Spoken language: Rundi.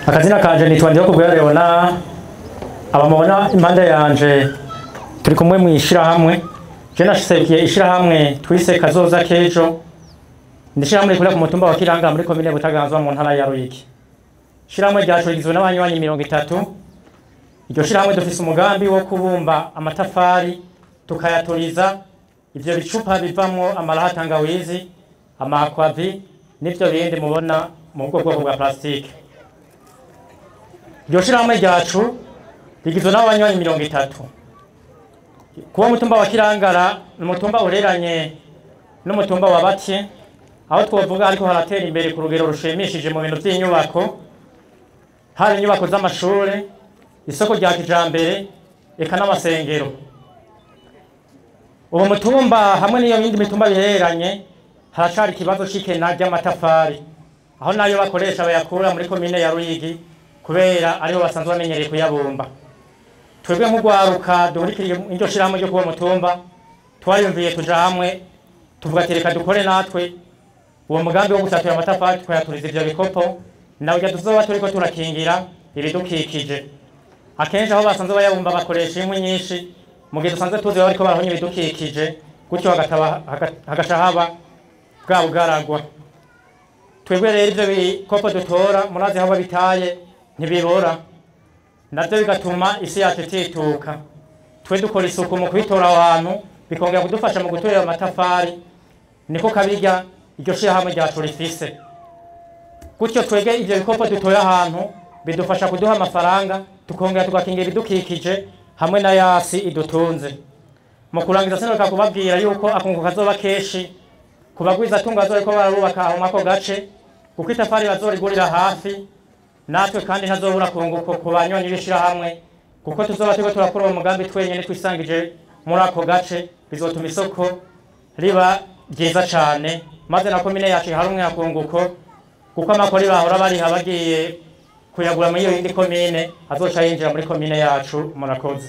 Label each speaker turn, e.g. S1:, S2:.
S1: Akazina kanje nitwa Ndihokubwira Leona, abamubona impande yanje turi kumwe mu ishirahamwe. Je nashisekiye ishirahamwe twise Kazoza Kejo. Ndishirahamwe rikora ku mutumba wa Kiranga muri komine Butaganzwa mu ntara ya Ruyigi. Ishirahamwe ryacu rigizwe n'abanywanyi 30. Iryo shirahamwe dufise umugambi wo kubumba amatafari tukayaturiza ivyo bicupa bivamwo amaraha tangawizi, amakwavi n'ivyo bindi mubona mu bwoko bwa plastike. Iryo shirahamwe ryacu rigizwe n'abanywanyi 30. Kuba mutumba wa Kirangara n'umutumba ureranye n'umutumba wa Bati, aho twovuga ariko haratera imbere ku rugero rushimishije mu bintu by'inyubako, hari inyubako z'amashure, isoko rya kijambere, eka n'amasengero. Uwo mutumba hamwe n'iyo yindi mitumba bihereranye haracari ikibazo c'ikena ry'amatafari, aho nayo bakoresha bayakura muri komine ya Ruyigi kubera ariho basanzwe bamenyereye kuyabumba. Twebwe nk'ugwaruka duhurikiriye iryo shirahamwe ryo kuwo mutumba, twayumviye tuja hamwe tuvuga ati reka dukore natwe uwo mugambi wo gusatura amatafari tukayaturiza ivyo bikopo, nawe tuzoba turiko turakingira ibidukikije. Akenshi aho basanzwe bayabumba bakoresha inkwi nyinshi, mu gihe dusanzwe tuzi bariko barahonya ibidukikije, gutyo hagasha haba bwa bugaragwa. Twebwe rero ivyo bikopo dutora murazi aho babitaye ntibibora, navyo bigatuma isi yacu itituka. Twe dukora isuku mu kwitora ahantu, bikongera kudufasha mu gutorera amatafari, niko kabirya iryo shirahamwe ryacu rifise. Gutyo twege ivyo bikopo dutoya ahantu bidufasha kuduha amafaranga, tukongera tugakingira ibidukikije hamwe na yasi idutunze. Mu kurangiza sinoka kubabwira yuko akunguka kazoba keshi kubagwiza tunga bazoriko barubaka aho mwako gace, kuko itafari bazorigurira hafi, natwe kandi ntazobura kunguko ku banywanyi b'ishirahamwe, kuko tuzoba turiko turakora uwo mugambi twenyene twisangije muri ako gace, bizotuma isoko riba ryiza cane, maze na komine yacu harumwe akunguko, kuko amakori bahora bariha bagiye kuyagura muri iyo yindi komine azoca yinjira muri komine yacu. Murakoze.